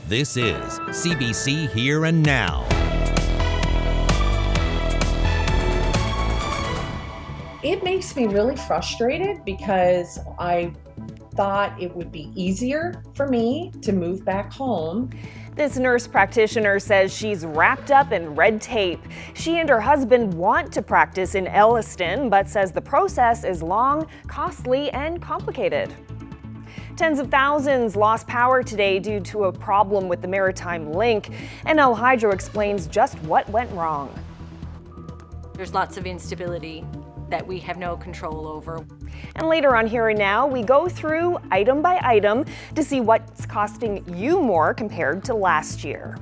This is CBC Here and Now. It makes me really frustrated because I thought it would be easier for me to move back home. This nurse practitioner says she's wrapped up in red tape. She and her husband want to practice in Elliston, but says the process is long, costly, and complicated. Tens of thousands lost power today due to a problem with the Maritime Link. NL Hydro explains just what went wrong. There's lots of instability that we have no control over. And later on Here and Now, we go through item by item to see what's costing you more compared to last year.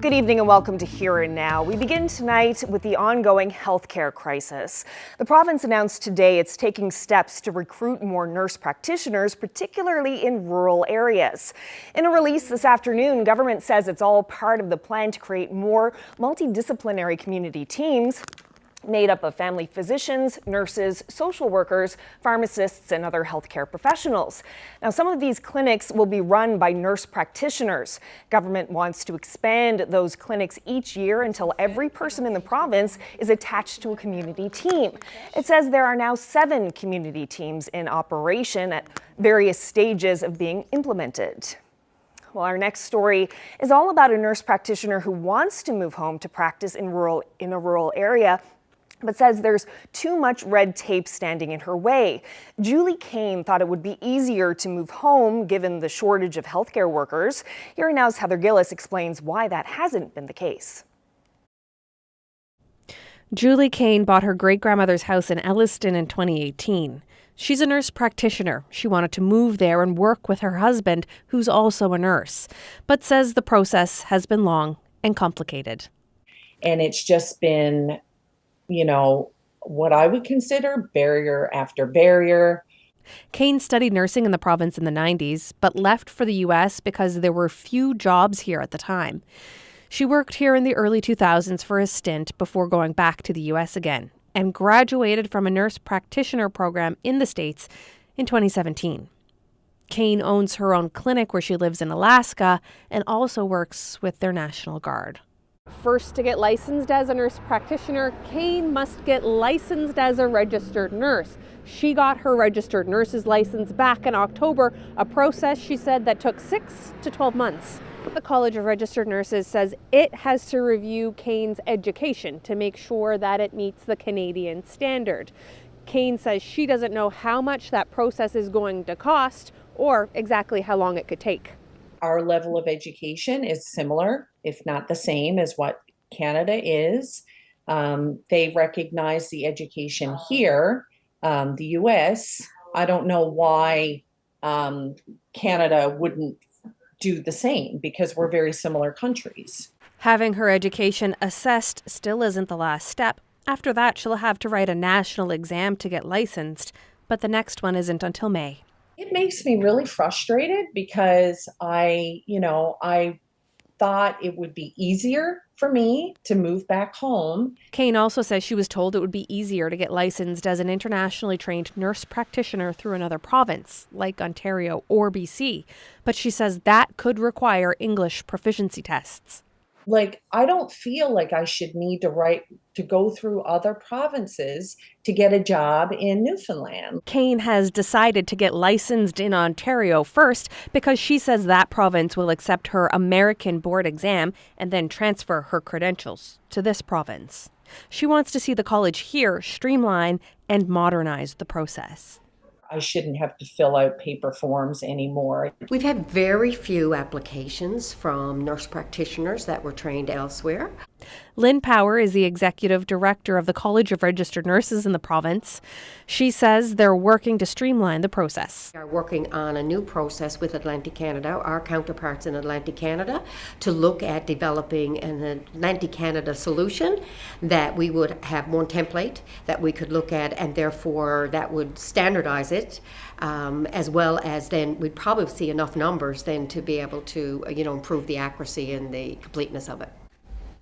Good evening and welcome to Here and Now. We begin tonight with the ongoing healthcare crisis. The province announced today it's taking steps to recruit more nurse practitioners, particularly in rural areas. In a release this afternoon, government says it's all part of the plan to create more multidisciplinary community teams made up of family physicians, nurses, social workers, pharmacists, and other healthcare professionals. Now, some of these clinics will be run by nurse practitioners. Government wants to expand those clinics each year until every person in the province is attached to a community team. It says there are now 7 community teams in operation at various stages of being implemented. Well, our next story is all about a nurse practitioner who wants to move home to practice in a rural area, but says there's too much red tape standing in her way. Julie Kane thought it would be easier to move home given the shortage of healthcare workers. Here and Now's Heather Gillis explains why that hasn't been the case. Julie Kane bought her great-grandmother's house in Elliston in 2018. She's a nurse practitioner. She wanted to move there and work with her husband, who's also a nurse, but says the process has been long and complicated. And it's just been, what I would consider barrier after barrier. Kane studied nursing in the province in the 90s, but left for the U.S. because there were few jobs here at the time. She worked here in the early 2000s for a stint before going back to the U.S. again, and graduated from a nurse practitioner program in the States in 2017. Kane owns her own clinic where she lives in Alaska and also works with their National Guard. First, to get licensed as a nurse practitioner, Kane must get licensed as a registered nurse. She got her registered nurse's license back in October, a process, she said, that took 6 to 12 months. The College of Registered Nurses says it has to review Kane's education to make sure that it meets the Canadian standard. Kane says she doesn't know how much that process is going to cost or exactly how long it could take. Our level of education is similar, if not the same, as what Canada is. They recognize the education here, the U.S. I don't know why Canada wouldn't do the same, because we're very similar countries. Having her education assessed still isn't the last step. After that, she'll have to write a national exam to get licensed, but the next one isn't until May. It makes me really frustrated because I thought it would be easier for me to move back home. Kane also says she was told it would be easier to get licensed as an internationally trained nurse practitioner through another province, like Ontario or BC. But she says that could require English proficiency tests. I don't feel like I should need to go through other provinces to get a job in Newfoundland. Kane has decided to get licensed in Ontario first because she says that province will accept her American board exam and then transfer her credentials to this province. She wants to see the college here streamline and modernize the process. I shouldn't have to fill out paper forms anymore. We've had very few applications from nurse practitioners that were trained elsewhere. Lynn Power is the executive director of the College of Registered Nurses in the province. She says they're working to streamline the process. We are working on a new process with Atlantic Canada, our counterparts in Atlantic Canada, to look at developing an Atlantic Canada solution that we would have one template that we could look at, and therefore that would standardize it, as well as then we'd probably see enough numbers then to be able to improve the accuracy and the completeness of it.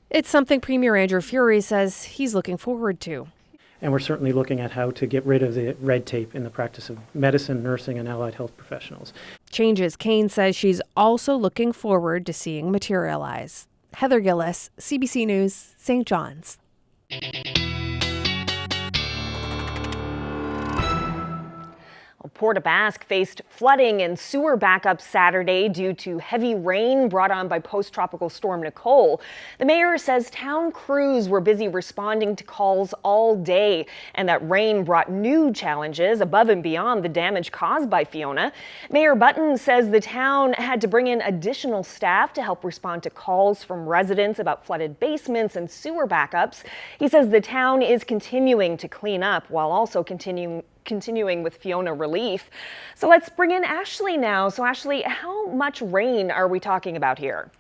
It's something Premier Andrew Furey says he's looking forward to. And we're certainly looking at how to get rid of the red tape in the practice of medicine, nursing, and allied health professionals. Changes Kane says she's also looking forward to seeing materialize. Heather Gillis, CBC News, St. John's. Port aux Basques faced flooding and sewer backups Saturday due to heavy rain brought on by post-tropical storm Nicole. The mayor says town crews were busy responding to calls all day, and that rain brought new challenges above and beyond the damage caused by Fiona. Mayor Button says the town had to bring in additional staff to help respond to calls from residents about flooded basements and sewer backups. He says the town is continuing to clean up while also continuing with Fiona relief. So let's bring in Ashley now. So Ashley, how much rain are we talking about here?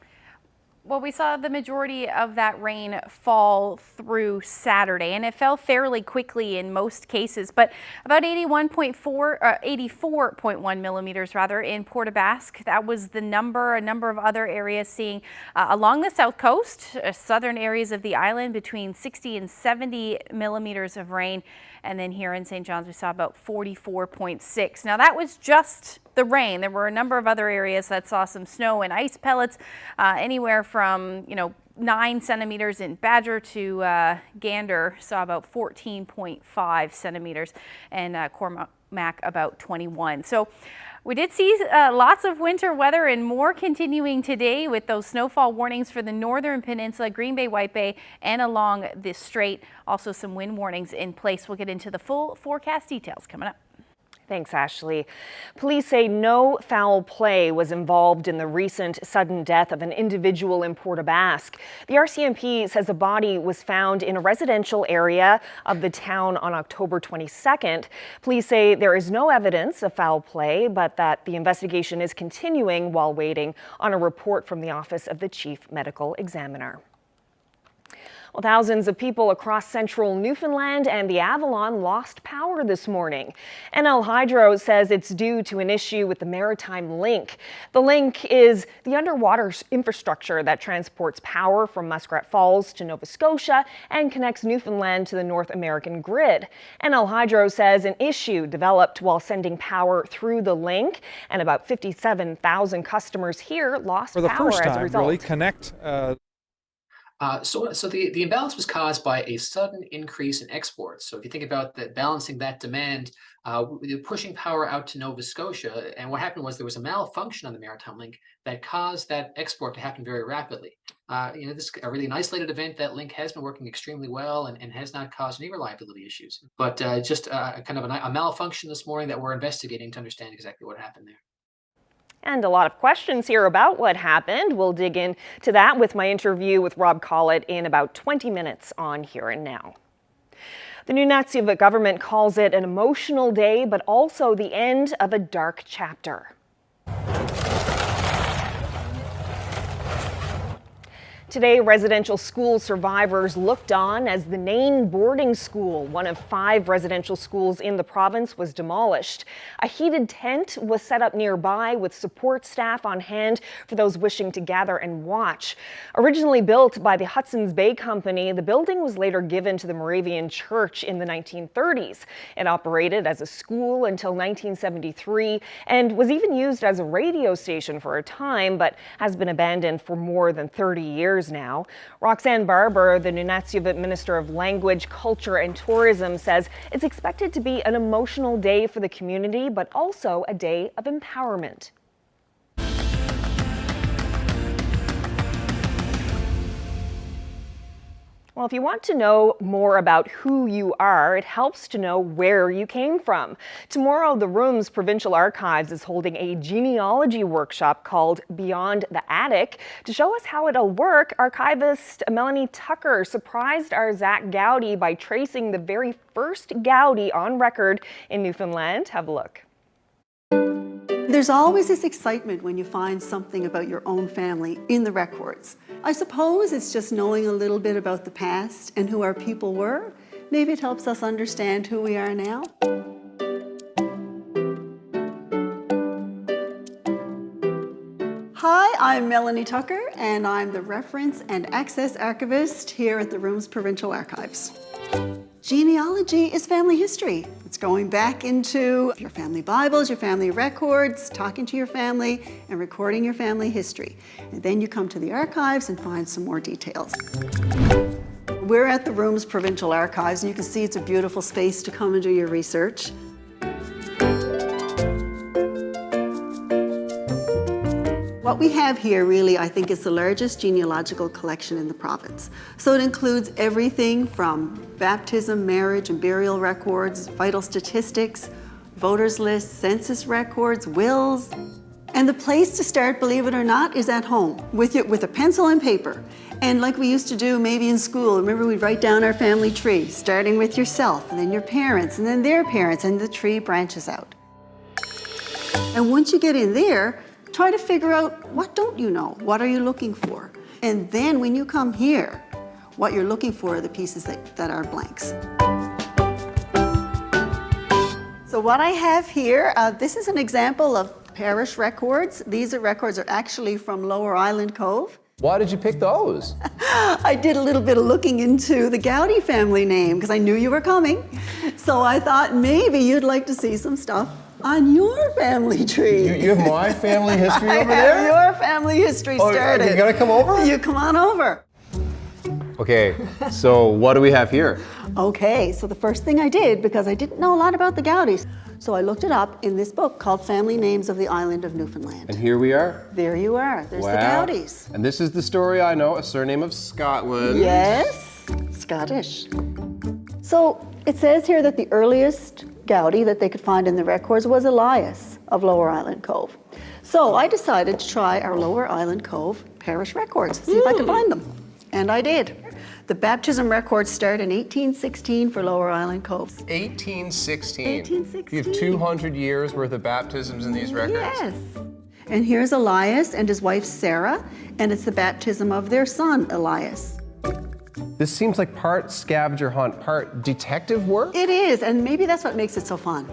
Well, we saw the majority of that rain fall through Saturday, and it fell fairly quickly in most cases, but about 84.1 millimeters rather in Port aux Basques. That was the number. A number of other areas seeing along the south coast, southern areas of the island, between 60 and 70 millimeters of rain. And then here in St. John's, we saw about 44.6. Now that was just the rain. There were a number of other areas that saw some snow and ice pellets, anywhere from 9 centimeters in Badger to Gander saw about 14.5 centimeters, and Cormac about 21. So we did see lots of winter weather and more continuing today with those snowfall warnings for the northern peninsula, Green Bay, White Bay, and along the strait. Also some wind warnings in place. We'll get into the full forecast details coming up. Thanks, Ashley. Police say no foul play was involved in the recent sudden death of an individual in Port aux Basques. The RCMP says the body was found in a residential area of the town on October 22nd. Police say there is no evidence of foul play, but that the investigation is continuing while waiting on a report from the Office of the Chief Medical Examiner. Well, thousands of people across central Newfoundland and the Avalon lost power this morning. NL Hydro says it's due to an issue with the Maritime Link. The link is the underwater infrastructure that transports power from Muskrat Falls to Nova Scotia and connects Newfoundland to the North American grid. NL Hydro says an issue developed while sending power through the link, and about 57,000 customers here lost power as a result. For the first time, really connect. So the imbalance was caused by a sudden increase in exports. So if you think about balancing that demand, pushing power out to Nova Scotia, and what happened was there was a malfunction on the Maritime Link that caused that export to happen very rapidly. This is a really an isolated event. That link has been working extremely well and has not caused any reliability issues. But just kind of a malfunction this morning that we're investigating to understand exactly what happened there. And a lot of questions here about what happened. We'll dig into that with my interview with Rob Collett in about 20 minutes on Here and Now. The Nunavut government calls it an emotional day, but also the end of a dark chapter. Today, residential school survivors looked on as the Nain boarding school, one of 5 residential schools in the province, was demolished. A heated tent was set up nearby with support staff on hand for those wishing to gather and watch. Originally built by the Hudson's Bay Company, the building was later given to the Moravian Church in the 1930s. It operated as a school until 1973 and was even used as a radio station for a time, but has been abandoned for more than 30 years now. Roxanne Barber, the Nunavut Minister of Language, Culture and Tourism, says it's expected to be an emotional day for the community, but also a day of empowerment. Well, if you want to know more about who you are, it helps to know where you came from. Tomorrow, the Room's Provincial Archives is holding a genealogy workshop called Beyond the Attic. To show us how it'll work, archivist Melanie Tucker surprised our Zach Gowdy by tracing the very first Gowdy on record in Newfoundland. Have a look. There's always this excitement when you find something about your own family in the records. I suppose it's just knowing a little bit about the past and who our people were. Maybe it helps us understand who we are now. Hi, I'm Melanie Tucker, and I'm the Reference and Access Archivist here at the Room's Provincial Archives. Genealogy is family history. It's going back into your family Bibles, your family records, talking to your family, and recording your family history. And then you come to the archives and find some more details. We're at the Rooms Provincial Archives, and you can see it's a beautiful space to come and do your research. What we have here really, I think, is the largest genealogical collection in the province. So it includes everything from baptism, marriage, and burial records, vital statistics, voters lists, census records, wills. And the place to start, believe it or not, is at home with a pencil and paper. And like we used to do maybe in school, remember we'd write down our family tree, starting with yourself, and then your parents, and then their parents, and the tree branches out. And once you get in there, try to figure out, what don't you know? What are you looking for? And then when you come here, what you're looking for are the pieces that are blanks. So what I have here, this is an example of parish records. These records are actually from Lower Island Cove. Why did you pick those? I did a little bit of looking into the Gowdy family name because I knew you were coming. So I thought maybe you'd like to see some stuff on your family tree. You have my family history over I there? have your family history started. You gotta come over? You come on over. Okay, so what do we have here? Okay, so the first thing I did, because I didn't know a lot about the Gowdys, so I looked it up in this book called Family Names of the Island of Newfoundland. And here we are. There you are. There's the Wow. Gowdys. And this is the story I know, a surname of Scotland. Yes, Scottish. So it says here that the earliest Gowdy that they could find in the records was Elias of Lower Island Cove. So I decided to try our Lower Island Cove parish records, see if I could find them. And I did. The baptism records start in 1816 for Lower Island Cove. 1816. 1816. You have 200 years worth of baptisms in these records? Yes. And here's Elias and his wife Sarah, and it's the baptism of their son Elias. This seems like part scavenger hunt, part detective work? It is, and maybe that's what makes it so fun.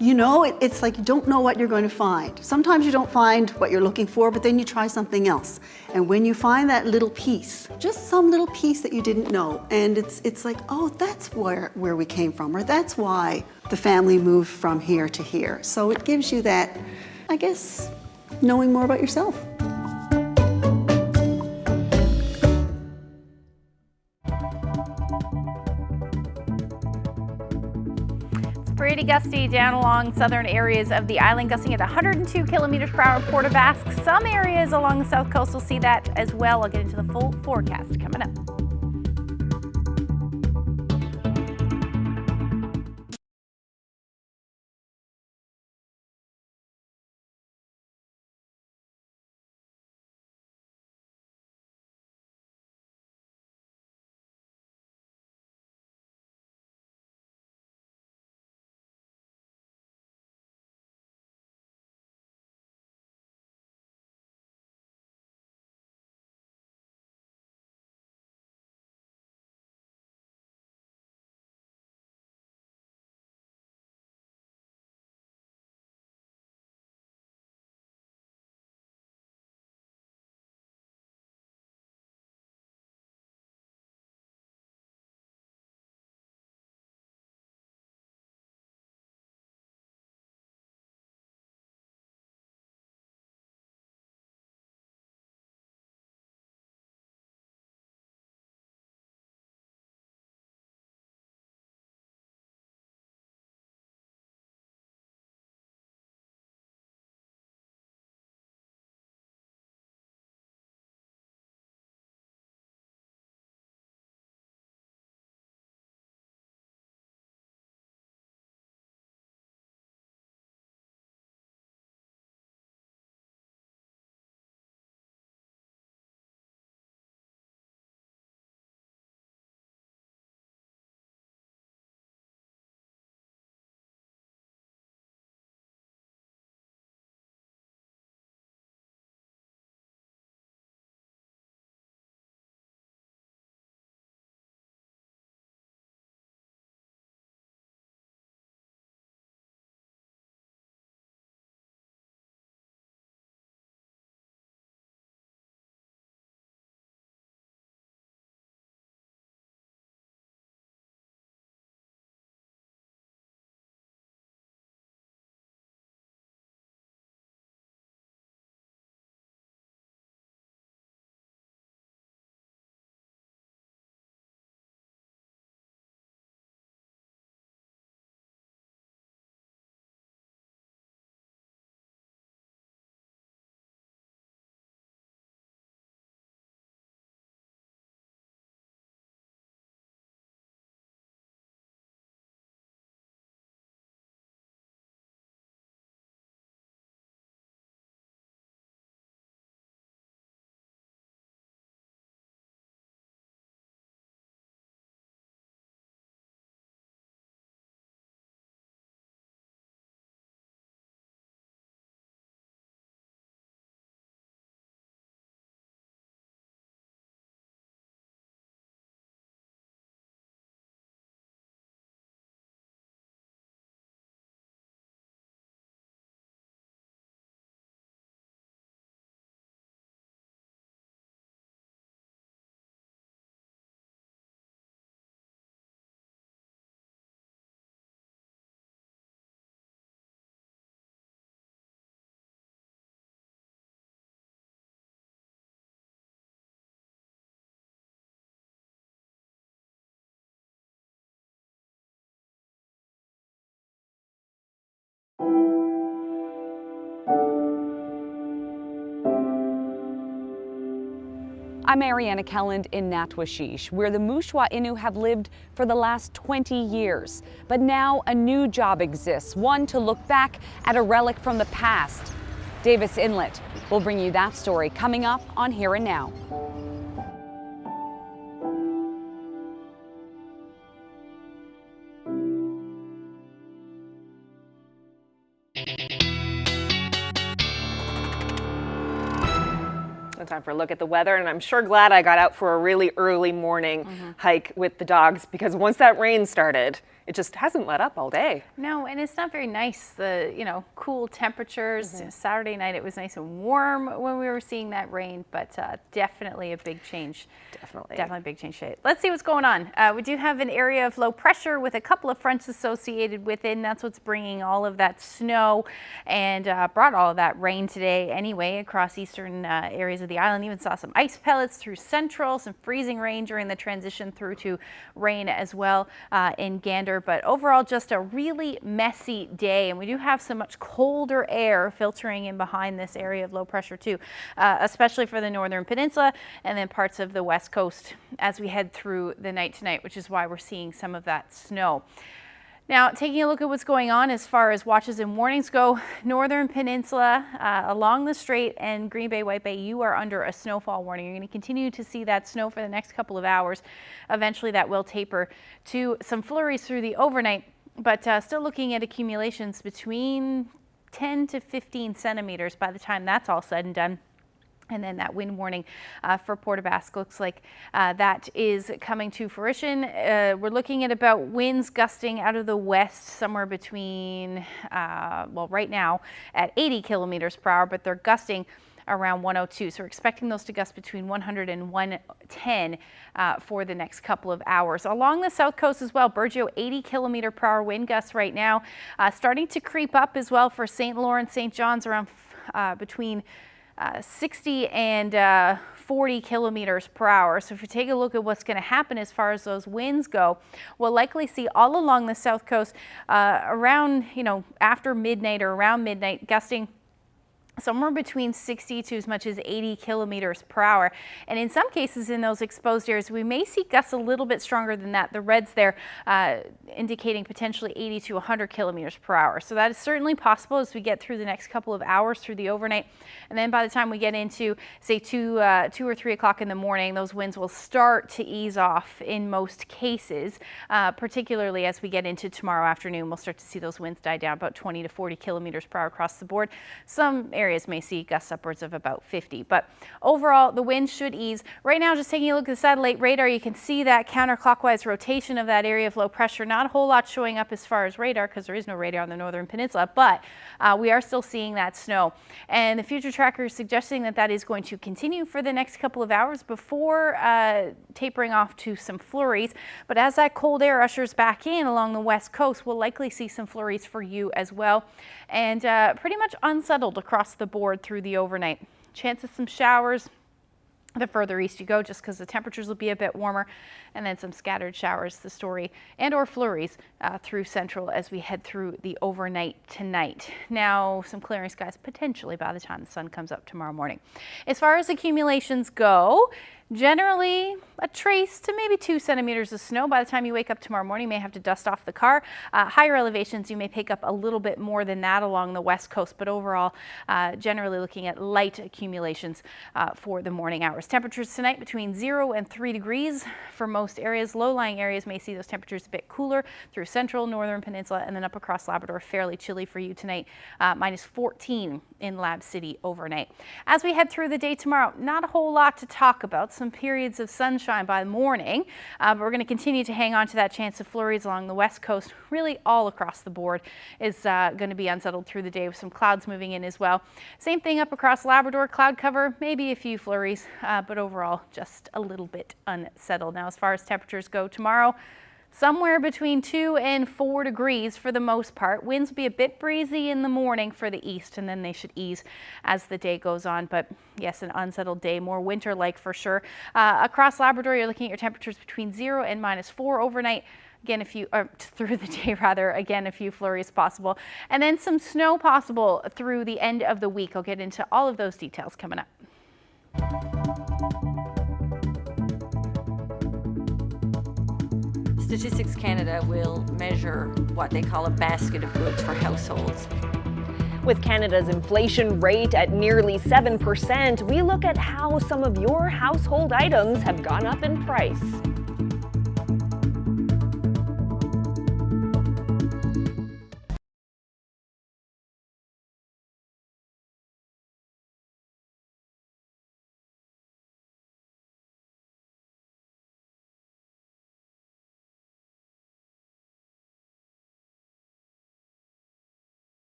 You know, it's like you don't know what you're going to find. Sometimes you don't find what you're looking for, but then you try something else. And when you find that little piece, just some little piece that you didn't know, and it's like, oh, that's where we came from, or that's why the family moved from here to here. So it gives you that, I guess, knowing more about yourself. Pretty gusty down along southern areas of the island, gusting at 102 kilometers per hour, Port aux Basques. Some areas along the south coast will see that as well. I'll get into the full forecast coming up. I'm Ariana Kelland in Natwashish, where the Mushwa Innu have lived for the last 20 years. But now a new job exists, one to look back at a relic from the past. Davis Inlet will bring you that story coming up on Here and Now. Time for a look at the weather, and I'm sure glad I got out for a really early morning hike with the dogs, because once that rain started, it just hasn't let up all day. No, and it's not very nice, the, cool temperatures. Saturday night it was nice and warm when we were seeing that rain, but definitely a big change. Definitely a big change. Let's see what's going on. We do have an area of low pressure with a couple of fronts associated with it, and that's what's bringing all of that snow and brought all of that rain today anyway across eastern areas of the island. Even saw some ice pellets through central, some freezing rain during the transition through to rain as well in Gander. But overall, just a really messy day, and we do have some much colder air filtering in behind this area of low pressure too, especially for the northern peninsula and then parts of the west coast as we head through the night tonight, which is why we're seeing some of that snow. Now, taking a look at what's going on as far as watches and warnings go, northern peninsula along the Strait and Green Bay, White Bay, you are under a snowfall warning. You're going to continue to see that snow for the next couple of hours. Eventually, that will taper to some flurries through the overnight, but still looking at accumulations between 10 to 15 centimeters by the time that's all said and done. And then that wind warning for Port aux Basques looks like that is coming to fruition. We're looking at about winds gusting out of the west somewhere between, right now at 80 kilometers per hour, but they're gusting around 102. So we're expecting those to gust between 100 and 110 for the next couple of hours. Along the south coast as well, Burgeo 80 kilometer per hour wind gusts right now, starting to creep up as well for St. Lawrence, St. John's around between 60 and 40 kilometers per hour. So if you take a look at what's going to happen as far as those winds go, we'll likely see all along the south coast around, after midnight or around midnight, gusting somewhere between 60 to as much as 80 kilometers per hour. And in some cases in those exposed areas, we may see gusts a little bit stronger than that. The reds there indicating potentially 80 to 100 kilometers per hour. So that is certainly possible as we get through the next couple of hours through the overnight. And then by the time we get into, say, 2 or 3 o'clock in the morning, those winds will start to ease off in most cases, particularly as we get into tomorrow afternoon. We'll start to see those winds die down about 20 to 40 kilometers per hour across the board. Some areas may see gusts upwards of about 50, but overall the wind should ease. Right now, just taking a look at the satellite radar, you can see that counterclockwise rotation of that area of low pressure. Not a whole lot showing up as far as radar because there is no radar on the northern peninsula, but we are still seeing that snow. And the future tracker is suggesting that that is going to continue for the next couple of hours before tapering off to some flurries. But as that cold air ushers back in along the west coast, we'll likely see some flurries for you as well. And pretty much unsettled across the board through the overnight. Chance of some showers the further east you go, just because the temperatures will be a bit warmer, and then some scattered showers, the story, and or flurries through central as we head through the overnight tonight. Now, some clearing skies potentially by the time the sun comes up tomorrow morning. As far as accumulations go, generally a trace to maybe 2 centimeters of snow. By the time you wake up tomorrow morning, you may have to dust off the car. Higher elevations, you may pick up a little bit more than that along the west coast, but overall, generally looking at light accumulations for the morning hours. Temperatures tonight between 0 and 3 degrees for most areas. Low-lying areas may see those temperatures a bit cooler through central, northern peninsula, and then up across Labrador. Fairly chilly for you tonight, minus 14 in Lab City overnight. As we head through the day tomorrow, not a whole lot to talk about. Some periods of sunshine by morning, but we're going to continue to hang on to that chance of flurries along the west coast. Really all across the board is going to be unsettled through the day with some clouds moving in as well. Same thing up across Labrador, cloud cover, maybe a few flurries, but overall just a little bit unsettled. Now, as far as temperatures go tomorrow, somewhere between 2 and 4 degrees for the most part. Winds will be a bit breezy in the morning for the east, and then they should ease as the day goes on. But yes, an unsettled day, more winter-like for sure. Across Labrador, you're looking at your temperatures between 0 and minus 4 overnight. Again, through the day rather, again, a few flurries possible. And then some snow possible through the end of the week. I'll get into all of those details coming up. Statistics Canada will measure what they call a basket of goods for households. With Canada's inflation rate at nearly 7%, we look at how some of your household items have gone up in price.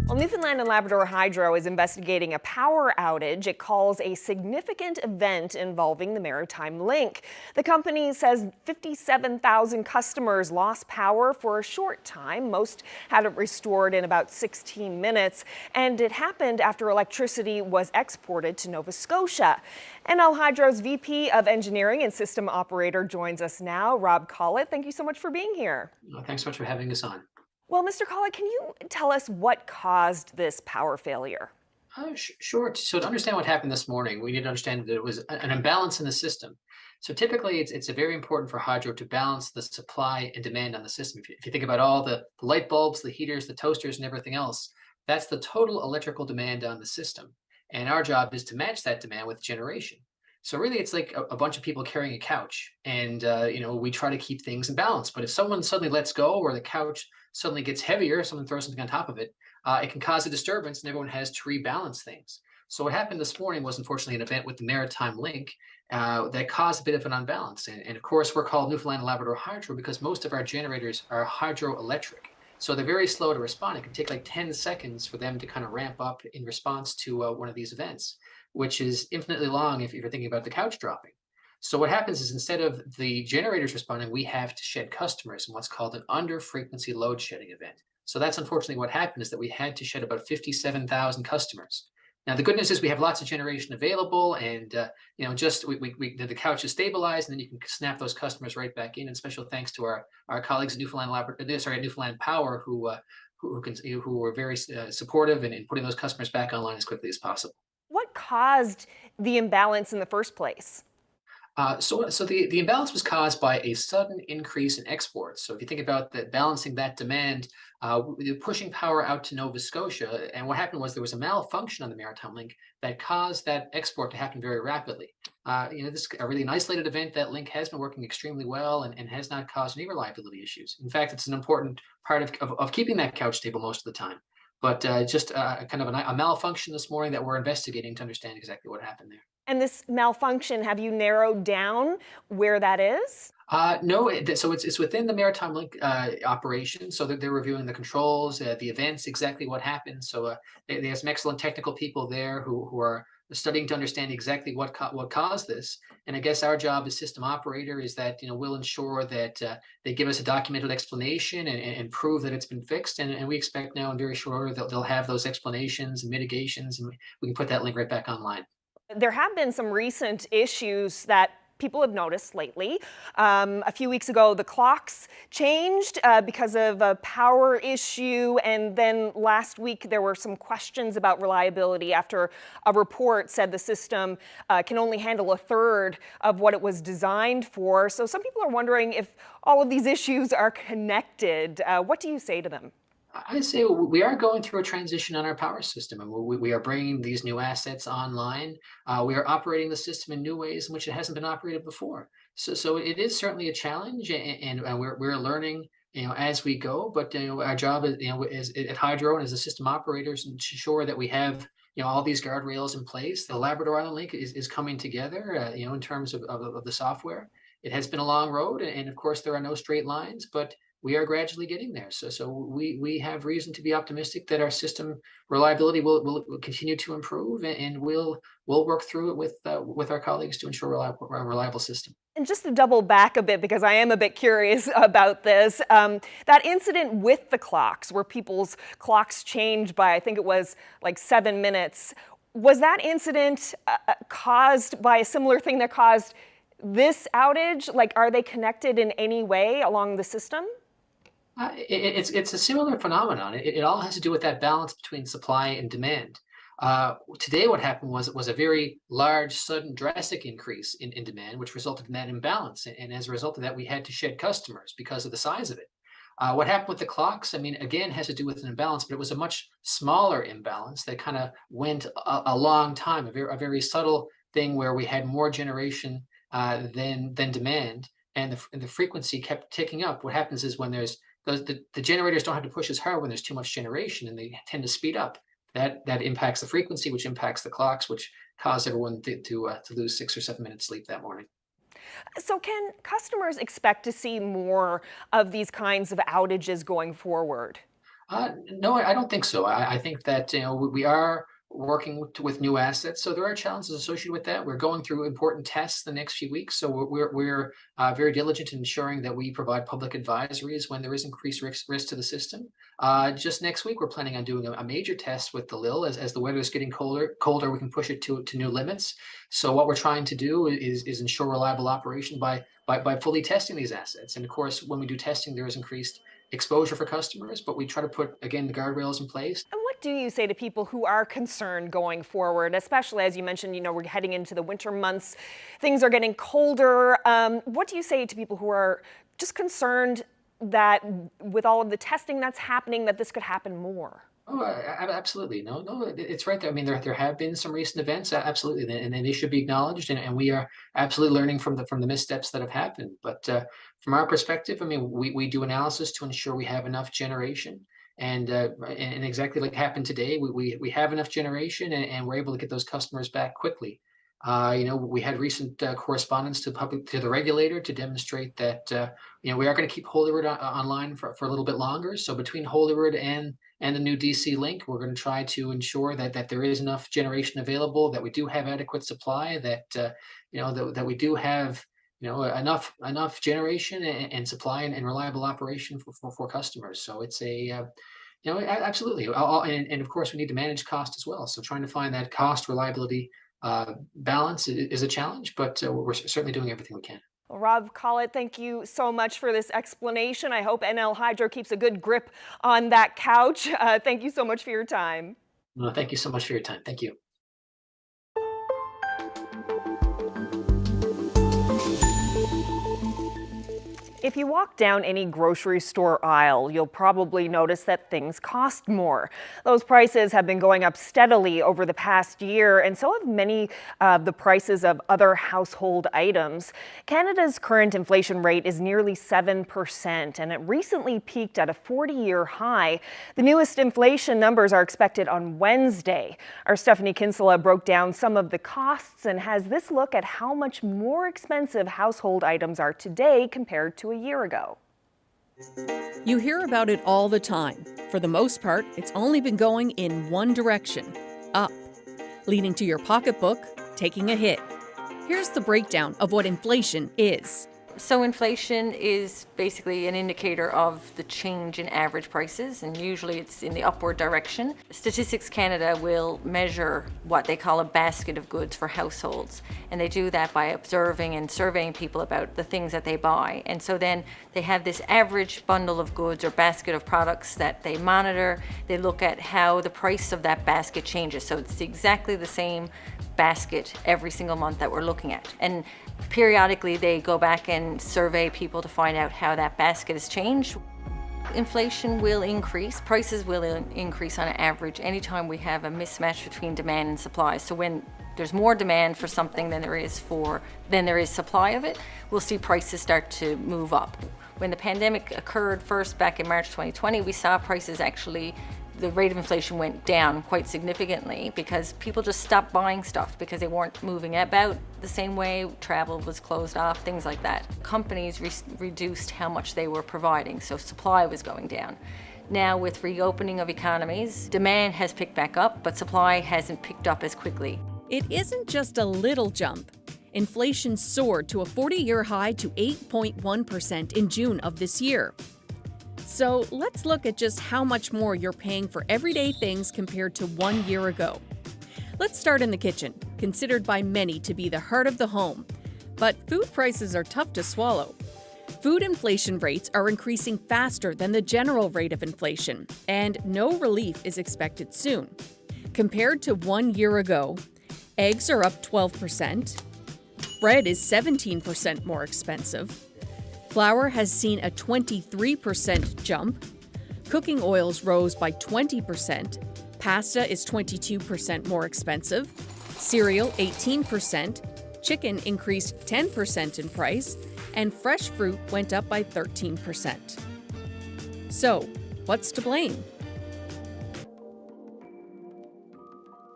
Well, Newfoundland and Labrador Hydro is investigating a power outage it calls a significant event involving the Maritime Link. The company says 57,000 customers lost power for a short time. Most had it restored in about 16 minutes, and it happened after electricity was exported to Nova Scotia. NL Hydro's VP of Engineering and System Operator joins us now, Rob Collett. Thank you so much for being here. Well, thanks so much for having us on. Well, Mr. Collett, can you tell us what caused this power failure? Sure. So to understand what happened this morning, we need to understand that it was an imbalance in the system. So typically, it's very important for hydro to balance the supply and demand on the system. If you think about all the light bulbs, the heaters, the toasters, and everything else, that's the total electrical demand on the system. And our job is to match that demand with generation. So really, it's like a bunch of people carrying a couch, and we try to keep things in balance. But if someone suddenly lets go, or the couch suddenly gets heavier, someone throws something on top of it, it can cause a disturbance, and everyone has to rebalance things. So what happened this morning was unfortunately an event with the Maritime Link that caused a bit of an unbalance. And of course, we're called Newfoundland and Labrador Hydro because most of our generators are hydroelectric. So they're very slow to respond. It can take like 10 seconds for them to kind of ramp up in response to one of these events, which is infinitely long if you're thinking about the couch dropping. So what happens is instead of the generators responding, we have to shed customers in what's called an under frequency load shedding event. So that's unfortunately what happened, is that we had to shed about 57,000 customers. Now the good news is we have lots of generation available, and the couch is stabilized, and then you can snap those customers right back in. And special thanks to our colleagues at Newfoundland Power who were very supportive in putting those customers back online as quickly as possible. What caused the imbalance in the first place? So the imbalance was caused by a sudden increase in exports. So if you think about balancing that demand, pushing power out to Nova Scotia, and what happened was there was a malfunction on the Maritime Link that caused that export to happen very rapidly. This is a really an isolated event. That link has been working extremely well and has not caused any reliability issues. In fact, it's an important part of keeping that couch stable most of the time. But just kind of a malfunction this morning that we're investigating to understand exactly what happened there. And this malfunction, have you narrowed down where that is? No, so it's within the Maritime Link operation. So they're reviewing the controls, the events, exactly what happened. So they have some excellent technical people there who are studying to understand exactly what caused this. And I guess our job as system operator is that we'll ensure that they give us a documented explanation and prove that it's been fixed. And we expect now in very short order they'll have those explanations and mitigations, and we can put that link right back online. There have been some recent issues that people have noticed lately. A few weeks ago, the clocks changed because of a power issue. And then last week, there were some questions about reliability after a report said the system can only handle a third of what it was designed for. So some people are wondering if all of these issues are connected. What do you say to them? I say we are going through a transition on our power system, and we are bringing these new assets online. We are operating the system in new ways in which it hasn't been operated before. So it is certainly a challenge, and we're learning, as we go. But our job is at Hydro and as the system operators to ensure that we have all these guardrails in place. The Labrador Island Link is coming together, in terms of the software. It has been a long road, and of course there are no straight lines, but we are gradually getting there. So we have reason to be optimistic that our system reliability will continue to improve, and we'll work through it with our colleagues to ensure a reliable system. And just to double back a bit, because I am a bit curious about this, that incident with the clocks, where people's clocks changed by, I think it was like 7 minutes, was that incident caused by a similar thing that caused this outage? Like, are they connected in any way along the system? It's a similar phenomenon. It all has to do with that balance between supply and demand. Today, what happened was a very large, sudden, drastic increase in demand, which resulted in that imbalance. And as a result of that, we had to shed customers because of the size of it. What happened with the clocks, I mean, again, has to do with an imbalance, but it was a much smaller imbalance that kind of went a long time, a very subtle thing where we had more generation than demand, and the frequency kept ticking up. What happens is when there's the generators don't have to push as hard when there's too much generation, and they tend to speed up. That impacts the frequency, which impacts the clocks, which caused everyone to lose 6 or 7 minutes sleep that morning. So can customers expect to see more of these kinds of outages going forward? No, I don't think so. I think that we are working with new assets, so there are challenges associated with that. We're going through important tests the next few weeks, so we're very diligent in ensuring that we provide public advisories when there is increased risk to the system. Just next week, we're planning on doing a major test with the LIL. As the weather is getting colder, we can push it to new limits. So what we're trying to do is ensure reliable operation by fully testing these assets. And of course, when we do testing, there is increased exposure for customers, but we try to put, again, the guardrails in place. And what do you say to people who are concerned going forward, especially as you mentioned, we're heading into the winter months, things are getting colder. What do you say to people who are just concerned that with all of the testing that's happening, that this could happen more? Oh, absolutely. No, it's right there. I mean, there have been some recent events, absolutely, and they should be acknowledged, and we are absolutely learning from the missteps that have happened. But from our perspective, I mean, we do analysis to ensure we have enough generation, And exactly like happened today, we have enough generation, and we're able to get those customers back quickly. We had recent correspondence to the regulator to demonstrate that we are going to keep Holyrood online for a little bit longer. So between Holyrood and the new DC link, we're going to try to ensure that there is enough generation available, that we do have adequate supply, that we do have enough generation and supply and reliable operation for customers. So it's absolutely. And of course, we need to manage cost as well. So trying to find that cost reliability balance is a challenge, but we're certainly doing everything we can. Well, Rob Collett, thank you so much for this explanation. I hope NL Hydro keeps a good grip on that couch. Thank you so much for your time. No, thank you so much for your time. Thank you. If you walk down any grocery store aisle, you'll probably notice that things cost more. Those prices have been going up steadily over the past year, and so have many of the prices of other household items. Canada's current inflation rate is nearly 7%, and it recently peaked at a 40-year high. The newest inflation numbers are expected on Wednesday. Our Stephanie Kinsella broke down some of the costs and has this look at how much more expensive household items are today compared to a year ago. You hear about it all the time. For the most part, it's only been going in one direction, up, leading to your pocketbook taking a hit. Here's the breakdown of what inflation is. So inflation is basically an indicator of the change in average prices, and usually it's in the upward direction. Statistics Canada will measure what they call a basket of goods for households, and they do that by observing and surveying people about the things that they buy. And so then they have this average bundle of goods or basket of products that they monitor. They look at how the price of that basket changes. So it's exactly the same basket every single month that we're looking at. And periodically they go back and survey people to find out how that basket has changed. Inflation will increase, prices will increase on average anytime we have a mismatch between demand and supply. So when there's more demand for something than there is supply of it, we'll see prices start to move up. When the pandemic occurred first back in March 2020, we saw prices actually, the rate of inflation went down quite significantly because people just stopped buying stuff because they weren't moving about the same way, travel was closed off, things like that. Companies reduced how much they were providing, so supply was going down. Now with reopening of economies, demand has picked back up, but supply hasn't picked up as quickly. It isn't just a little jump. Inflation soared to a 40-year high to 8.1% in June of this year. So let's look at just how much more you're paying for everyday things compared to 1 year ago. Let's start in the kitchen, considered by many to be the heart of the home. But food prices are tough to swallow. Food inflation rates are increasing faster than the general rate of inflation, and no relief is expected soon. Compared to 1 year ago, eggs are up 12%, bread is 17% more expensive, flour has seen a 23% jump, cooking oils rose by 20%, pasta is 22% more expensive, cereal 18%, chicken increased 10% in price, and fresh fruit went up by 13%. So, what's to blame?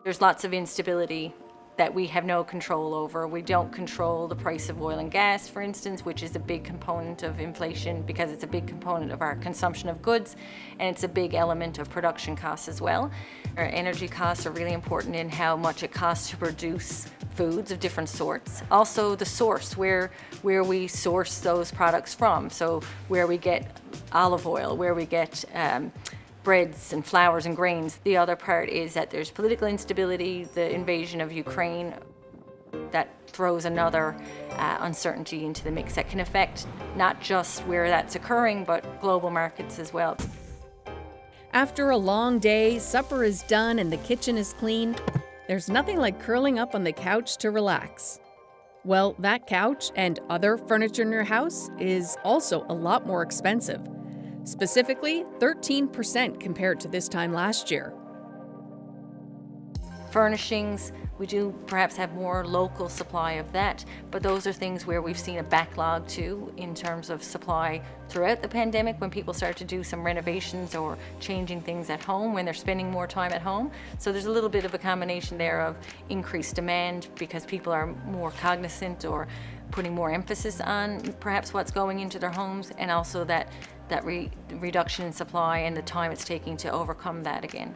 There's lots of instability that we have no control over. We don't control the price of oil and gas, for instance, which is a big component of inflation because it's a big component of our consumption of goods, and it's a big element of production costs as well. Our energy costs are really important in how much it costs to produce foods of different sorts. Also the source, where we source those products from. So where we get olive oil, where we get breads and flours and grains. The other part is that there's political instability, the invasion of Ukraine, that throws another uncertainty into the mix that can affect not just where that's occurring, but global markets as well. After a long day, supper is done and the kitchen is clean, there's nothing like curling up on the couch to relax. Well, that couch and other furniture in your house is also a lot more expensive. Specifically, 13% compared to this time last year. Furnishings, We do perhaps have more local supply of that, but those are things where we've seen a backlog too in terms of supply throughout the pandemic when people start to do some renovations or changing things at home when they're spending more time at home. So there's a little bit of a combination there of increased demand because people are more cognizant or putting more emphasis on perhaps what's going into their homes, and also that reduction in supply and the time it's taking to overcome that again.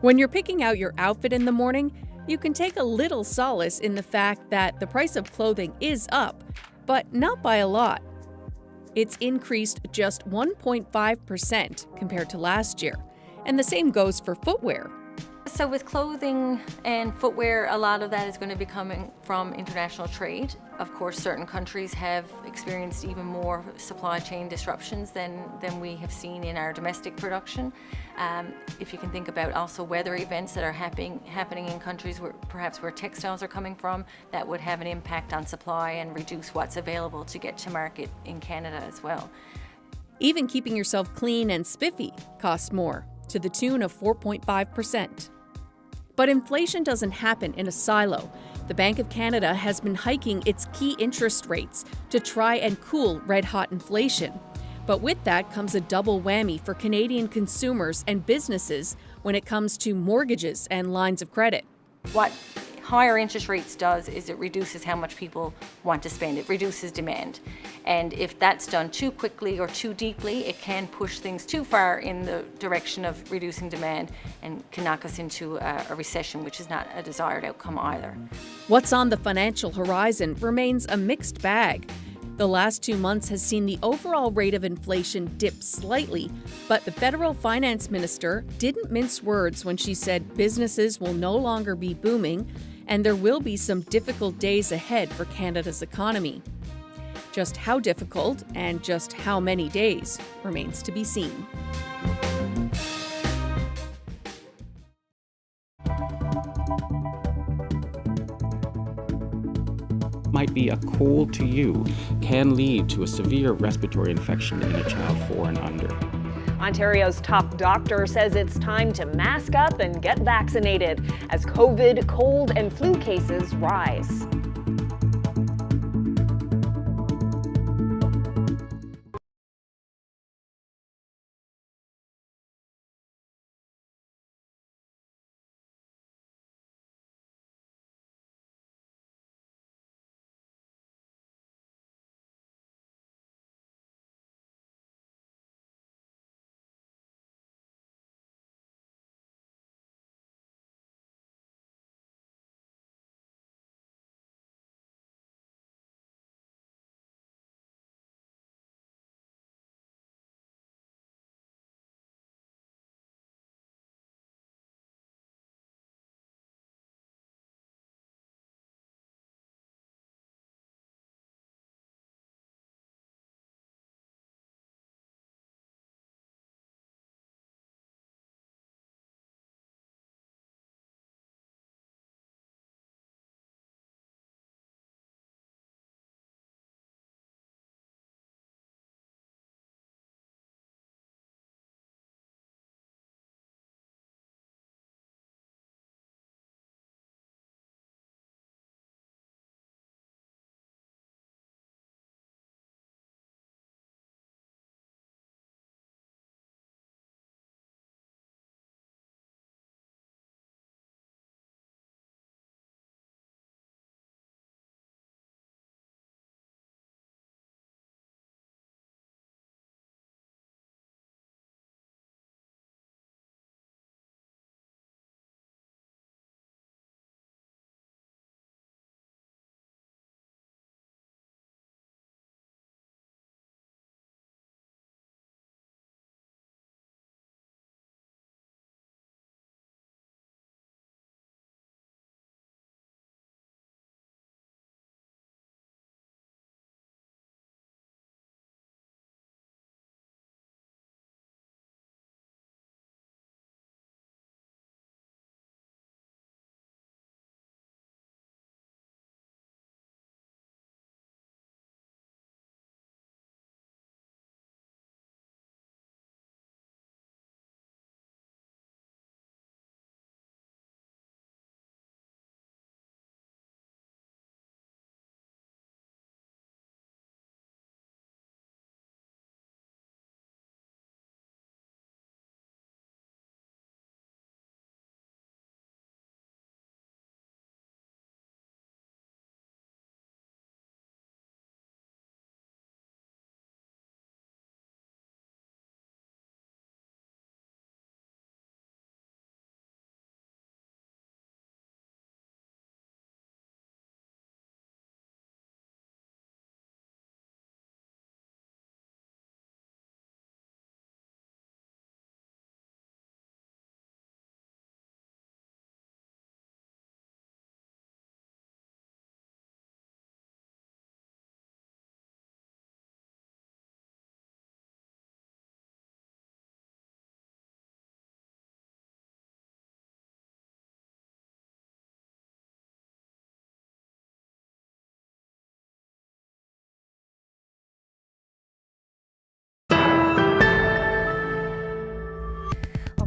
When you're picking out your outfit in the morning, you can take a little solace in the fact that the price of clothing is up, but not by a lot. It's increased just 1.5% compared to last year, and the same goes for footwear. So with clothing and footwear, a lot of that is going to be coming from international trade. Of course, certain countries have experienced even more supply chain disruptions than we have seen in our domestic production. If you can think about also weather events that are happening in countries where perhaps where textiles are coming from, that would have an impact on supply and reduce what's available to get to market in Canada as well. Even keeping yourself clean and spiffy costs more, to the tune of 4.5%. But inflation doesn't happen in a silo. The Bank of Canada has been hiking its key interest rates to try and cool red-hot inflation. But with that comes a double whammy for Canadian consumers and businesses when it comes to mortgages and lines of credit. What higher interest rates does is it reduces how much people want to spend. It reduces demand. And if that's done too quickly or too deeply, it can push things too far in the direction of reducing demand and can knock us into a recession, which is not a desired outcome either. What's on the financial horizon remains a mixed bag. The last 2 months has seen the overall rate of inflation dip slightly, but the federal finance minister didn't mince words when she said businesses will no longer be booming and there will be some difficult days ahead for Canada's economy. Just how difficult and just how many days remains to be seen. Might be a cold to you can lead to a severe respiratory infection in a child 4 and under. Ontario's top doctor says it's time to mask up and get vaccinated as COVID, cold, and flu cases rise.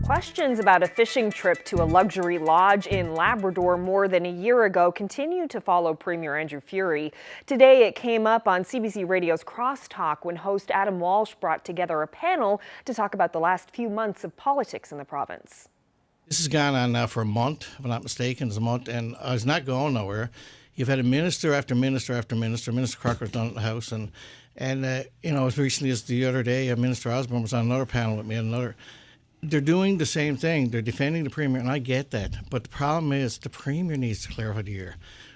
Questions about a fishing trip to a luxury lodge in Labrador more than a year ago continue to follow Premier Andrew Furey. Today it came up on CBC Radio's Crosstalk when host Adam Walsh brought together a panel to talk about the last few months of politics in the province. This has gone on now for a month, if I'm not mistaken. It's a month, and it's not going nowhere. You've had a minister after minister after minister. Minister Crocker's done it in the House, and as recently as the other day, Minister Osborne was on another panel with me. They're doing the same thing. They're defending the Premier, and I get that. But the problem is the Premier needs to clarify the year.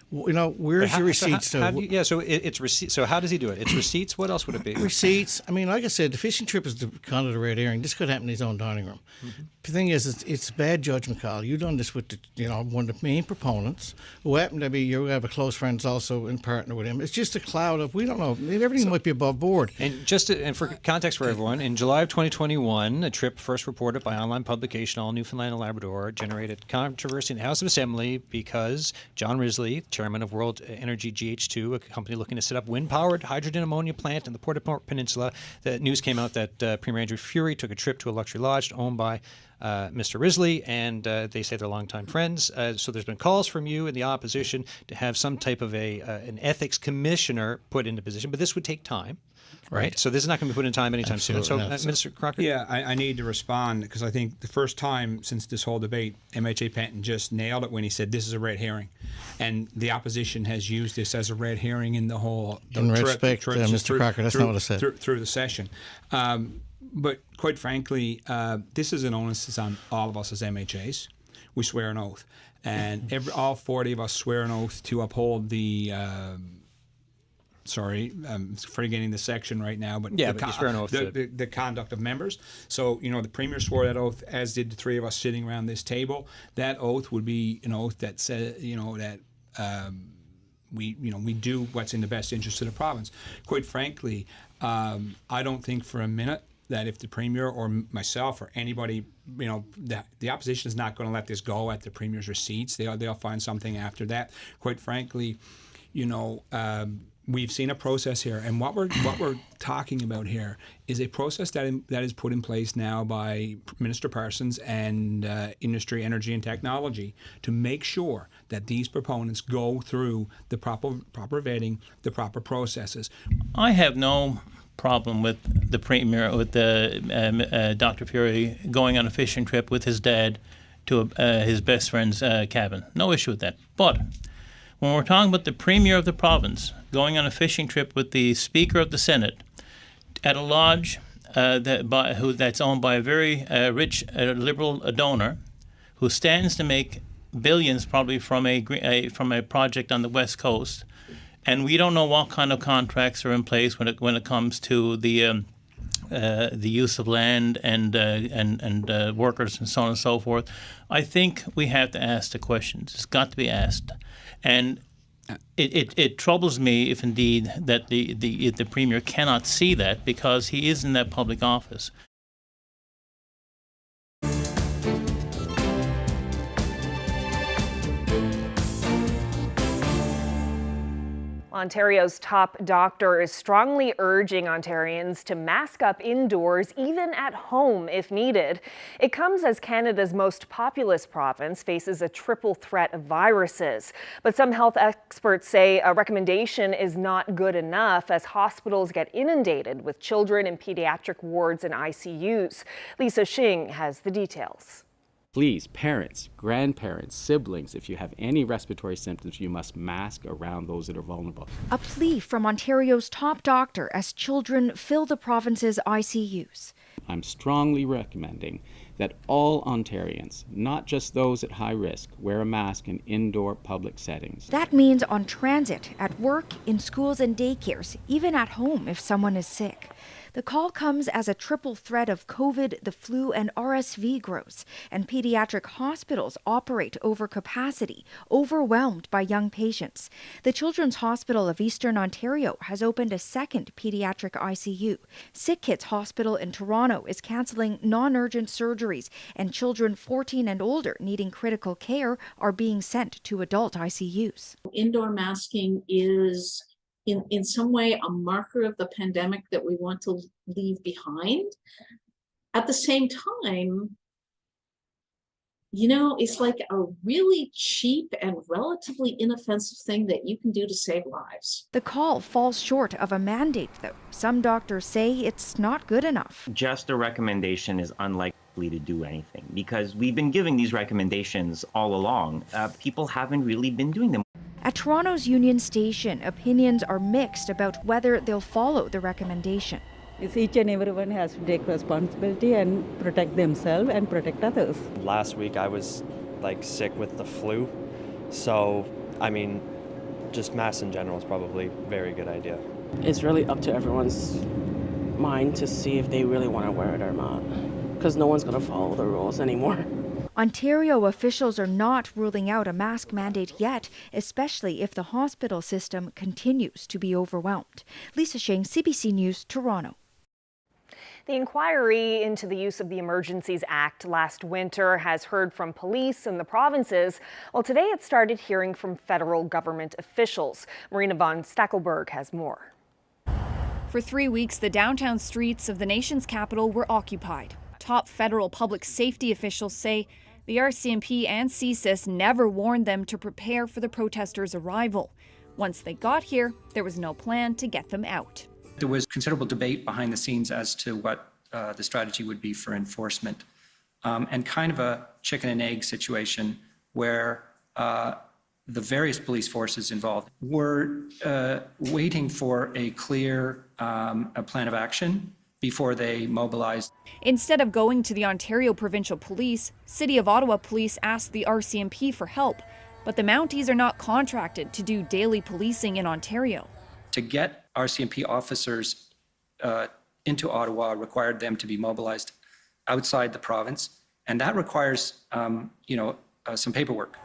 Where's your receipts? It's receipts. So how does he do it? It's receipts. What else would it be? Receipts. I mean, like I said, the fishing trip is kind of the red herring. This could happen in his own dining room. Mm-hmm. The thing is, it's bad judgment, Carl. You've done this with one of the main proponents, who happen to be you have a close friends also in partner with him. It's just a cloud of we don't know. Maybe everything might be above board. And for context for everyone, in July of 2021, a trip first reported by online publication All Newfoundland and Labrador generated controversy in the House of Assembly because John Risley, chairman of World Energy GH2, a company looking to set up wind-powered hydrogen ammonia plant in the Port-au-Prince Peninsula, the news came out that Premier Andrew Furey took a trip to a luxury lodge owned by Mr. Risley, and they say they're longtime friends. So there's been calls from you in the opposition to have some type of an ethics commissioner put into position, but this would take time. Right. So this is not going to be put in time anytime soon. So, Minister Crocker? Yeah, I need to respond because I think the first time since this whole debate, MHA Penton just nailed it when he said this is a red herring. And the opposition has used this as a red herring in the whole... Mr. Crocker, that's not what I said. Through the session. But quite frankly, this is an onus on all of us as MHAs. We swear an oath. And all 40 of us swear an oath to uphold the... I'm forgetting the section right now, but the conduct of members. So, the Premier swore that oath, as did the three of us sitting around this table. That oath would be an oath that said, that we do what's in the best interest of the province. Quite frankly, I don't think for a minute that if the Premier or myself or anybody, the opposition is not going to let this go at the Premier's receipts. They'll find something after that. Quite frankly, we've seen a process here, and what we're talking about here is a process that is put in place now by Minister Parsons and Industry, Energy and Technology to make sure that these proponents go through the proper vetting, the proper processes. I have no problem with the Premier, with Dr. Furey going on a fishing trip with his dad to his best friend's cabin. No issue with that. But when we're talking about the Premier of the province going on a fishing trip with the Speaker of the Senate at a lodge that's owned by a very rich Liberal donor who stands to make billions probably from a project on the West Coast, and we don't know what kind of contracts are in place when it comes to the use of land and workers and so on and so forth. I think we have to ask the questions. It's got to be asked. And it troubles me if indeed that the Premier cannot see that because he is in that public office. Ontario's top doctor is strongly urging Ontarians to mask up indoors, even at home if needed. It comes as Canada's most populous province faces a triple threat of viruses. But some health experts say a recommendation is not good enough as hospitals get inundated with children in pediatric wards and ICUs. Lisa Shing has the details. Please, parents, grandparents, siblings, if you have any respiratory symptoms, you must mask around those that are vulnerable. A plea from Ontario's top doctor as children fill the province's ICUs. I'm strongly recommending that all Ontarians, not just those at high risk, wear a mask in indoor public settings. That means on transit, at work, in schools and daycares, even at home if someone is sick. The call comes as a triple threat of COVID, the flu, and RSV grows, and pediatric hospitals operate over capacity, overwhelmed by young patients. The Children's Hospital of Eastern Ontario has opened a second pediatric ICU. Sick Kids Hospital in Toronto is cancelling non-urgent surgeries, and children 14 and older needing critical care are being sent to adult ICUs. Indoor masking is in some way a marker of the pandemic that we want to leave behind. At the same time, it's like a really cheap and relatively inoffensive thing that you can do to save lives. The call falls short of a mandate, though. Some doctors say it's not good enough. Just a recommendation is unlikely to do anything because we've been giving these recommendations all along. People haven't really been doing them. At Toronto's Union Station, opinions are mixed about whether they'll follow the recommendation. It's each and everyone has to take responsibility and protect themselves and protect others. Last week I was sick with the flu, so just masks in general is probably a very good idea. It's really up to everyone's mind to see if they really want to wear it or not, because no one's going to follow the rules anymore. Ontario officials are not ruling out a mask mandate yet, especially if the hospital system continues to be overwhelmed. Lisa Shane, CBC News, Toronto. The inquiry into the use of the Emergencies Act last winter has heard from police in the provinces. Well, today it started hearing from federal government officials. Marina von Stackelberg has more. For 3 weeks, the downtown streets of the nation's capital were occupied. Top federal public safety officials say the RCMP and CSIS never warned them to prepare for the protesters' arrival. Once they got here, there was no plan to get them out. There was considerable debate behind the scenes as to what the strategy would be for enforcement, and kind of a chicken and egg situation where the various police forces involved were waiting for a clear a plan of action before they mobilized. Instead of going to the Ontario Provincial Police, City of Ottawa Police asked the RCMP for help, but the Mounties are not contracted to do daily policing in Ontario. To get RCMP officers into Ottawa required them to be mobilized outside the province, and that requires, some paperwork.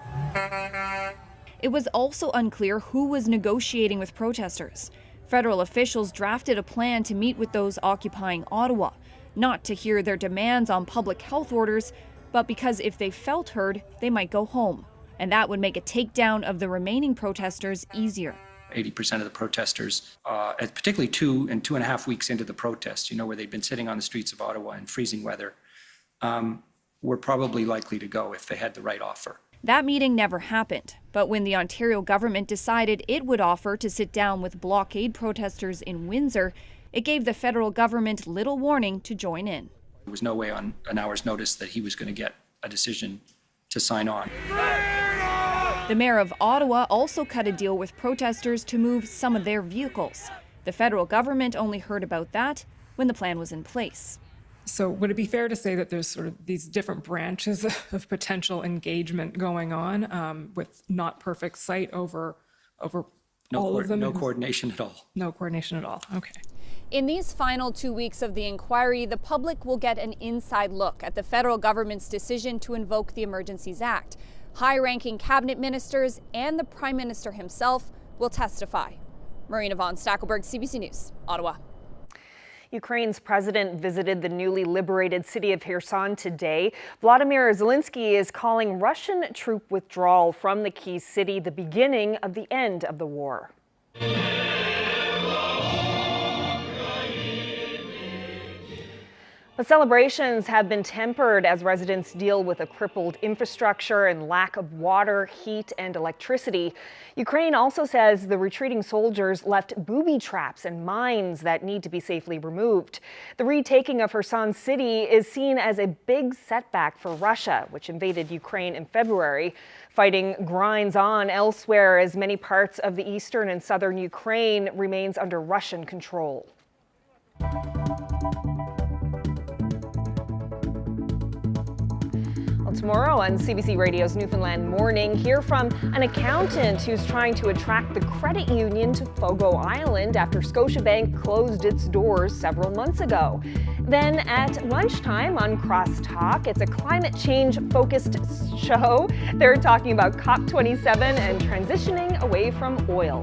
It was also unclear who was negotiating with protesters. Federal officials drafted a plan to meet with those occupying Ottawa, not to hear their demands on public health orders, but because if they felt heard, they might go home, and that would make a takedown of the remaining protesters easier. 80% of the protesters, particularly 2.5 weeks into the protest, where they'd been sitting on the streets of Ottawa in freezing weather, were probably likely to go if they had the right offer. That meeting never happened, but when the Ontario government decided it would offer to sit down with blockade protesters in Windsor, it gave the federal government little warning to join in. There was no way on an hour's notice that he was going to get a decision to sign on. The mayor of Ottawa also cut a deal with protesters to move some of their vehicles. The federal government only heard about that when the plan was in place. So would it be fair to say that there's sort of these different branches of potential engagement going on with not perfect sight over all of them? No coordination at all. No coordination at all. Okay. In these final 2 weeks of the inquiry, the public will get an inside look at the federal government's decision to invoke the Emergencies Act. High-ranking cabinet ministers and the Prime Minister himself will testify. Marina von Stackelberg, CBC News, Ottawa. Ukraine's president visited the newly liberated city of Kherson today. Vladimir Zelensky is calling Russian troop withdrawal from the key city the beginning of the end of the war. But celebrations have been tempered as residents deal with a crippled infrastructure and lack of water, heat, and electricity. Ukraine also says the retreating soldiers left booby traps and mines that need to be safely removed. The retaking of Kherson city is seen as a big setback for Russia, which invaded Ukraine in February. Fighting grinds on elsewhere as many parts of the eastern and southern Ukraine remains under Russian control. Tomorrow on CBC Radio's Newfoundland Morning, hear from an accountant who's trying to attract the credit union to Fogo Island after Scotiabank closed its doors several months ago. Then at lunchtime on Crosstalk, it's a climate change-focused show. They're talking about COP27 and transitioning away from oil.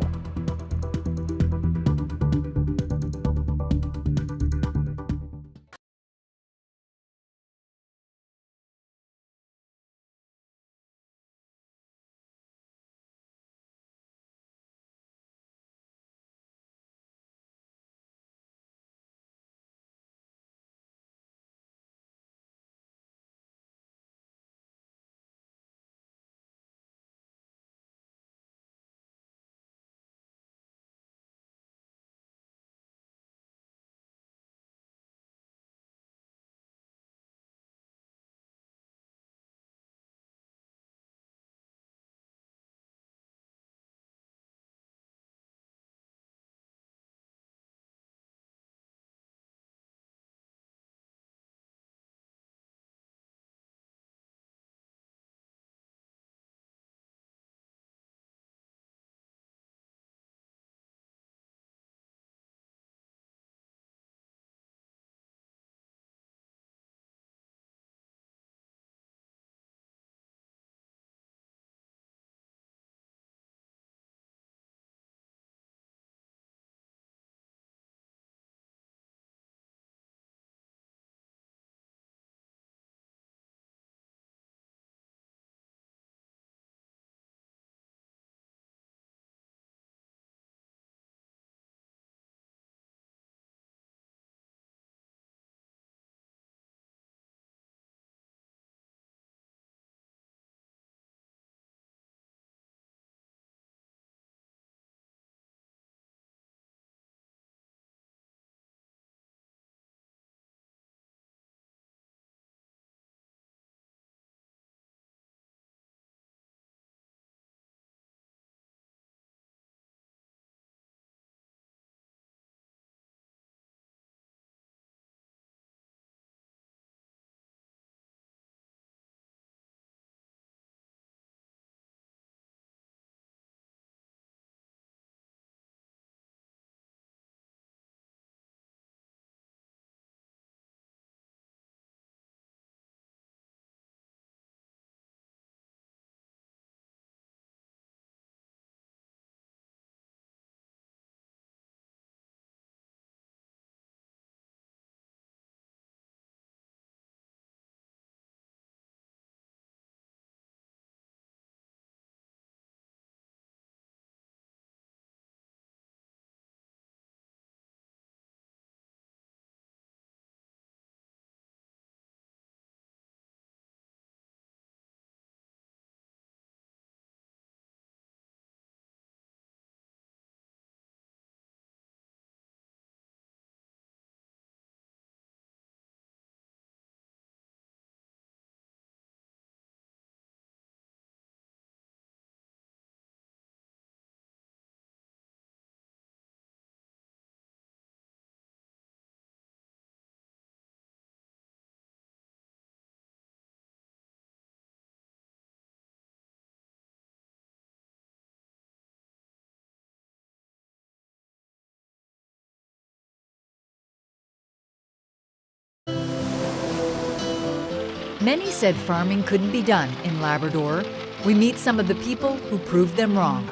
Many said farming couldn't be done in Labrador. We meet some of the people who proved them wrong.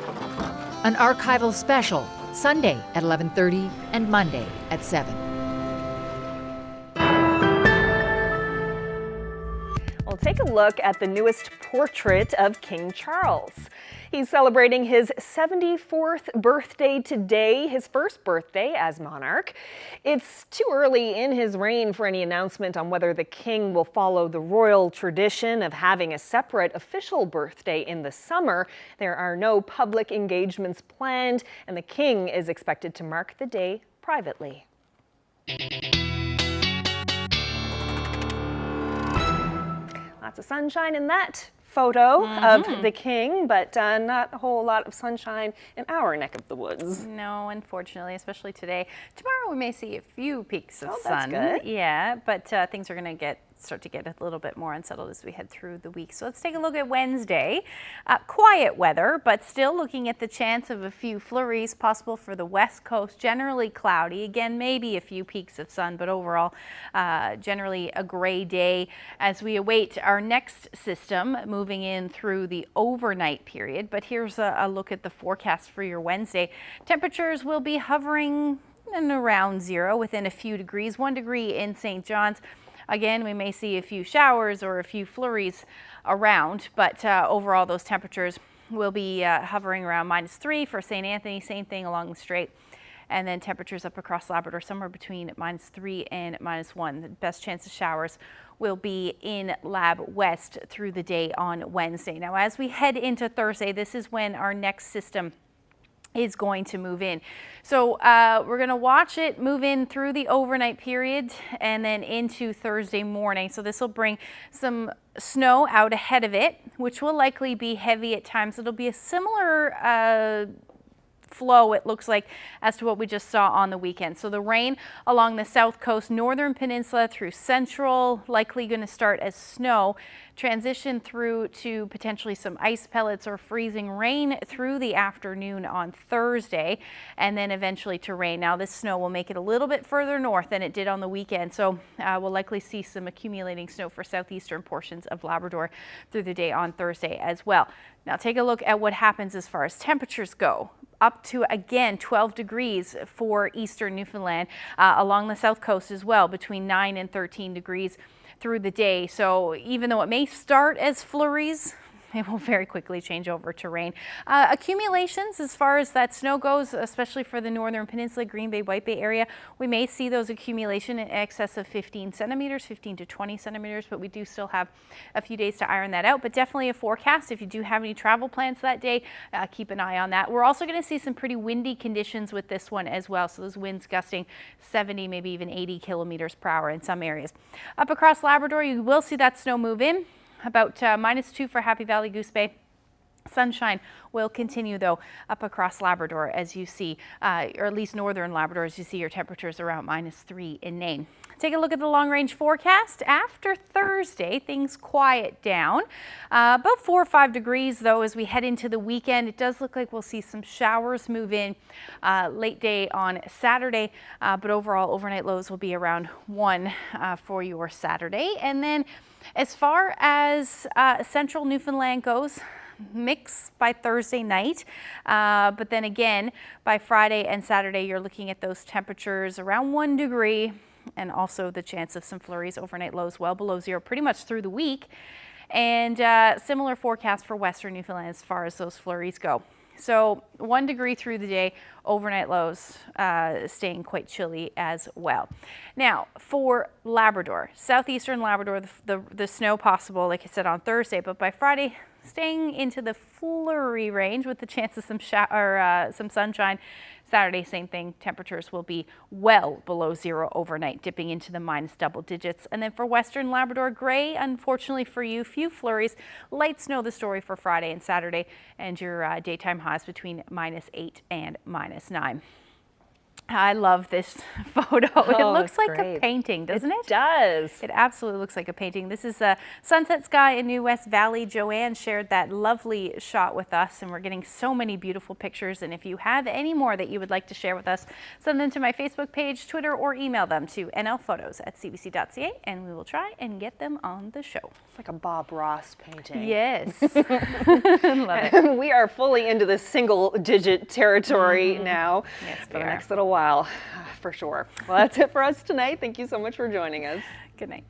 An archival special, Sunday at 11:30 and Monday at 7. We'll take a look at the newest portrait of King Charles. He's celebrating his 74th birthday today, his first birthday as monarch. It's too early in his reign for any announcement on whether the king will follow the royal tradition of having a separate official birthday in the summer. There are no public engagements planned, and the king is expected to mark the day privately. Lots of sunshine in that photo of the king, but not a whole lot of sunshine in our neck of the woods. No, unfortunately, especially today. Tomorrow we may see a few peaks of sun. That's good. Yeah, but things are going to start to get a little bit more unsettled as we head through the week. So let's take a look at Wednesday. Quiet weather, but still looking at the chance of a few flurries possible for the west coast. Generally cloudy. Again, maybe a few peaks of sun, but overall generally a gray day as we await our next system moving in through the overnight period. But here's a look at the forecast for your Wednesday. Temperatures will be hovering and around zero, within a few degrees. 1 degree in St. John's. Again, we may see a few showers or a few flurries around, but overall those temperatures will be hovering around -3 for St. Anthony, same thing along the strait. And then temperatures up across Labrador somewhere between -3 and -1. The best chance of showers will be in Lab West through the day on Wednesday. Now, as we head into Thursday, this is when our next system is going to move in. So we're going to watch it move in through the overnight period and then into Thursday morning. So this will bring some snow out ahead of it, which will likely be heavy at times. It'll be a similar flow, it looks like, as to what we just saw on the weekend. So the rain along the south coast, northern peninsula through central, likely going to start as snow, transition through to potentially some ice pellets or freezing rain through the afternoon on Thursday, and then eventually to rain. Now this snow will make it a little bit further north than it did on the weekend, so we'll likely see some accumulating snow for southeastern portions of Labrador through the day on Thursday as well. Now take a look at what happens as far as temperatures go. Up to, again, 12 degrees for eastern Newfoundland, along the south coast as well, between 9 and 13 degrees through the day. So even though it may start as flurries, it will very quickly change over to rain. Accumulations as far as that snow goes, especially for the northern peninsula, Green Bay, White Bay area, we may see those accumulation in excess of 15 centimeters, 15 to 20 centimeters, but we do still have a few days to iron that out. But definitely a forecast. If you do have any travel plans that day, keep an eye on that. We're also going to see some pretty windy conditions with this one as well. So those winds gusting 70, maybe even 80 kilometers per hour in some areas. Up across Labrador, you will see that snow move in. About -2 for Happy Valley, Goose Bay. Sunshine will continue, though, up across Labrador as you see, or at least northern Labrador, as you see your temperatures around -3 in Nain. Take a look at the long-range forecast. After Thursday, things quiet down. About 4 or 5 degrees, though, as we head into the weekend. It does look like we'll see some showers move in late day on Saturday, but overall overnight lows will be around 1 for your Saturday. And then as far as central Newfoundland goes, mix by Thursday night, but then again by Friday and Saturday you're looking at those temperatures around 1 degree, and also the chance of some flurries, overnight lows well below zero pretty much through the week, and similar forecast for western Newfoundland as far as those flurries go. So 1 degree through the day, overnight lows staying quite chilly as well. Now for Labrador, southeastern Labrador, the snow possible, like I said, on Thursday, but by Friday, staying into the flurry range with the chance of some sunshine. Saturday, same thing. Temperatures will be well below zero overnight, dipping into the -double digits. And then for western Labrador, gray, unfortunately for you, few flurries. Light snow, the story for Friday and Saturday, and your daytime highs between -8 and -9. I love this photo. It looks it's like great. a painting, doesn't it? It does. It absolutely looks like a painting. This is a sunset sky in New West Valley. Joanne shared that lovely shot with us, and we're getting so many beautiful pictures. And if you have any more that you would like to share with us, send them to my Facebook page, Twitter, or email them to nlphotos@cbc.ca, and we will try and get them on the show. It's like a Bob Ross painting. Yes. Love it. We are fully into the single-digit territory now for the next little while, for sure. Well, that's it for us tonight. Thank you so much for joining us. Good night.